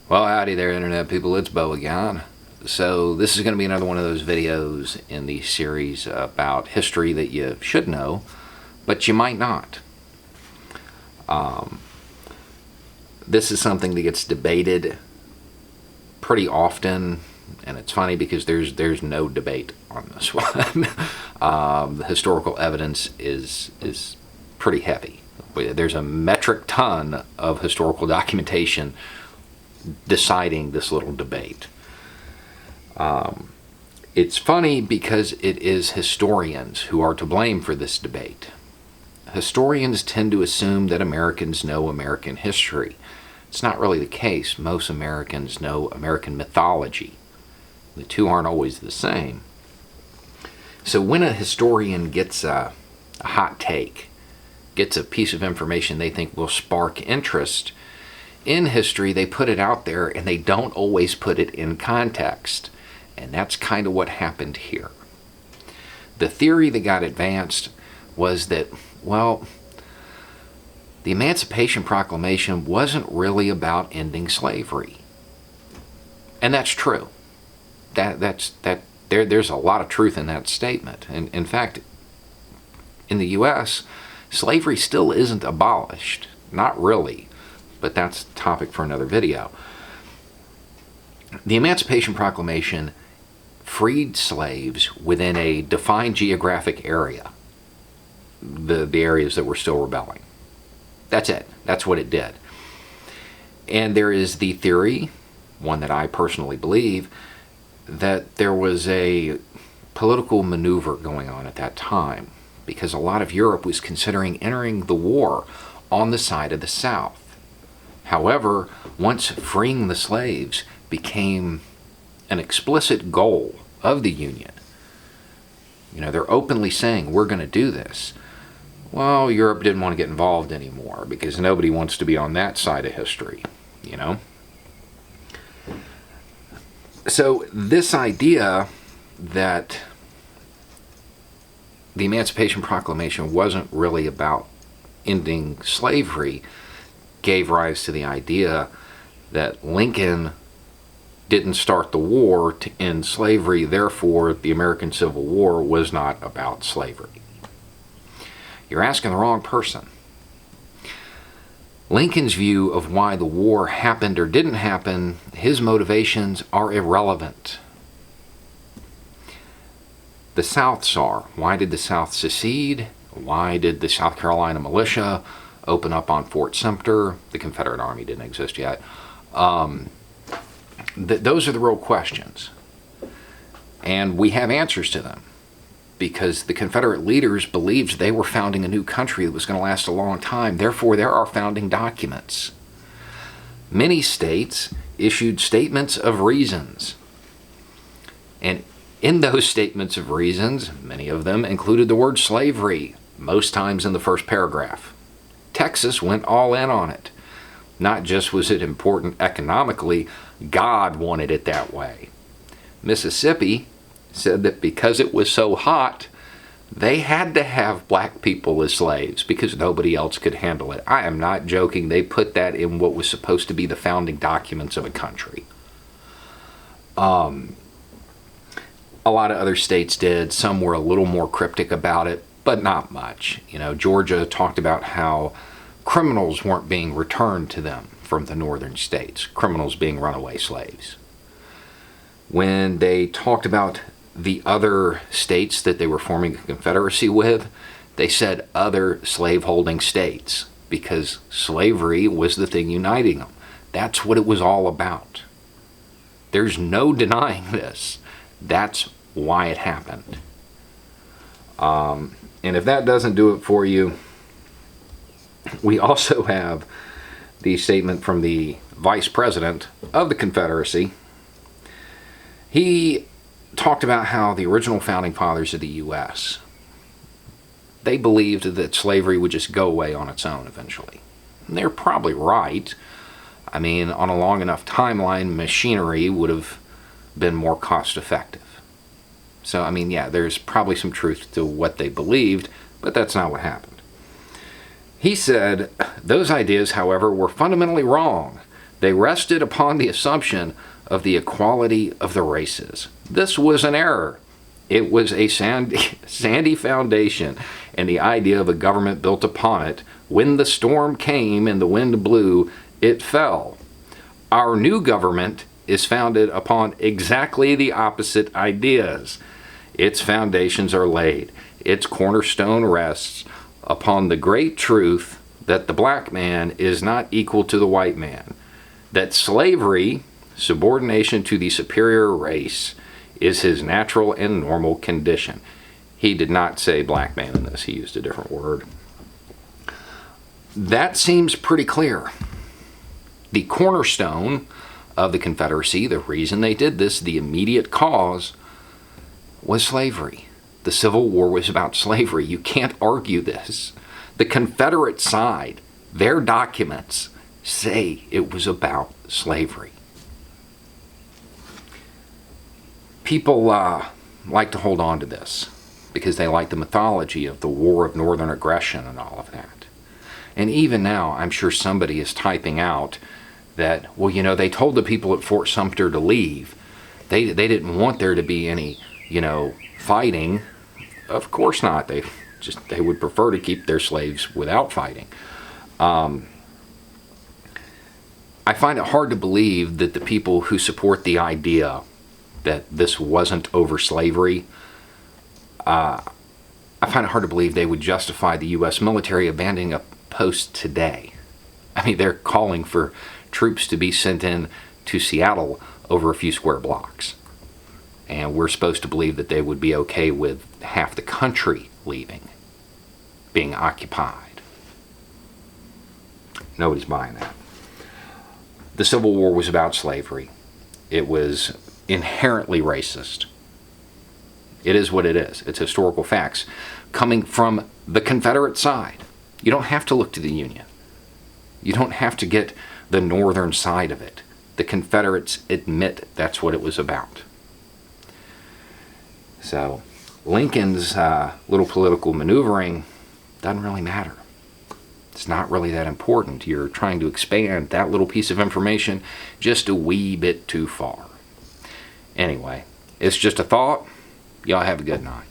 Well, howdy there, Internet people. It's Bo again. So this is going to be another one of those videos in the series about history that you should know, but you might not. This is something that gets debated pretty often, and it's funny because there's no debate on this one. The historical evidence is pretty heavy. There's a metric ton of historical documentation deciding this little debate. It's funny because it is historians who are to blame for this debate. Historians tend to assume that Americans know American history. It's not really the case. Most Americans know American mythology. The two aren't always the same. So when a historian gets a hot take, gets a piece of information they think will spark interest in history, they put it out there and they don't always put it in context. And that's kind of what happened here. The theory that got advanced was that, well, the Emancipation Proclamation wasn't really about ending slavery. And that's true. There's a lot of truth in that statement. And in fact, in the U.S., slavery still isn't abolished. Not really. But that's a topic for another video. The Emancipation Proclamation freed slaves within a defined geographic area, the areas that were still rebelling. That's it. That's what it did. And there is the theory, one that I personally believe, that there was a political maneuver going on at that time because a lot of Europe was considering entering the war on the side of the South. However, once freeing the slaves became an explicit goal of the Union, they're openly saying, we're going to do this. Well, Europe didn't want to get involved anymore because nobody wants to be on that side of history, So this idea that the Emancipation Proclamation wasn't really about ending slavery gave rise to the idea that Lincoln didn't start the war to end slavery, therefore the American Civil War was not about slavery. You're asking the wrong person. Lincoln's view of why the war happened or didn't happen, his motivations are irrelevant. The South saw. Why did the South secede? Why did the South Carolina militia open up on Fort Sumter? The Confederate Army didn't exist yet. Those are the real questions. And we have answers to them because the Confederate leaders believed they were founding a new country that was going to last a long time. Therefore, there are founding documents. Many states issued statements of reasons. And in those statements of reasons, many of them included the word slavery, most times in the first paragraph. Texas went all in on it. Not just was it important economically, God wanted it that way. Mississippi said that because it was so hot, they had to have black people as slaves because nobody else could handle it. I am not joking. They put that in what was supposed to be the founding documents of a country. A lot of other states did. Some were a little more cryptic about it, but not much. Georgia talked about how criminals weren't being returned to them from the northern states, criminals being runaway slaves. When they talked about the other states that they were forming a confederacy with, they said other slaveholding states because slavery was the thing uniting them. That's what it was all about. There's no denying this. That's why it happened. And if that doesn't do it for you, we also have the statement from the Vice President of the Confederacy. He talked about how the original founding fathers of the U.S., they believed that slavery would just go away on its own eventually. And they're probably right. I mean, on a long enough timeline, machinery would have been more cost effective. So, I mean, yeah, there's probably some truth to what they believed, but that's not what happened. He said, those ideas, however, were fundamentally wrong. They rested upon the assumption of the equality of the races. This was an error. It was a sandy foundation, and the idea of a government built upon it. When the storm came and the wind blew, it fell. Our new government is founded upon exactly the opposite ideas. Its foundations are laid. Its cornerstone rests upon the great truth that the black man is not equal to the white man, that slavery, subordination to the superior race, is his natural and normal condition. He did not say black man in this. He used a different word. That seems pretty clear. The cornerstone of the Confederacy, the reason they did this, the immediate cause, was slavery. The Civil War was about slavery. You can't argue this. The Confederate side, their documents say it was about slavery. People like to hold on to this because they like the mythology of the War of Northern Aggression and all of that. And even now, I'm sure somebody is typing out that, well, you know, they told the people at Fort Sumter to leave. They didn't want there to be any, fighting. Of course not. They would prefer to keep their slaves without fighting. I find it hard to believe that the people who support the idea that this wasn't over slavery, I find it hard to believe they would justify the U.S. military abandoning a post today. I mean, they're calling for troops to be sent in to Seattle over a few square blocks. And we're supposed to believe that they would be okay with half the country leaving, being occupied. Nobody's buying that. The Civil War was about slavery. It was inherently racist. It is what it is. It's historical facts coming from the Confederate side. You don't have to look to the Union. You don't have to get the northern side of it. The Confederates admit that's what it was about. So Lincoln's little political maneuvering doesn't really matter. It's not really that important. You're trying to expand that little piece of information just a wee bit too far. Anyway, it's just a thought. Y'all have a good night.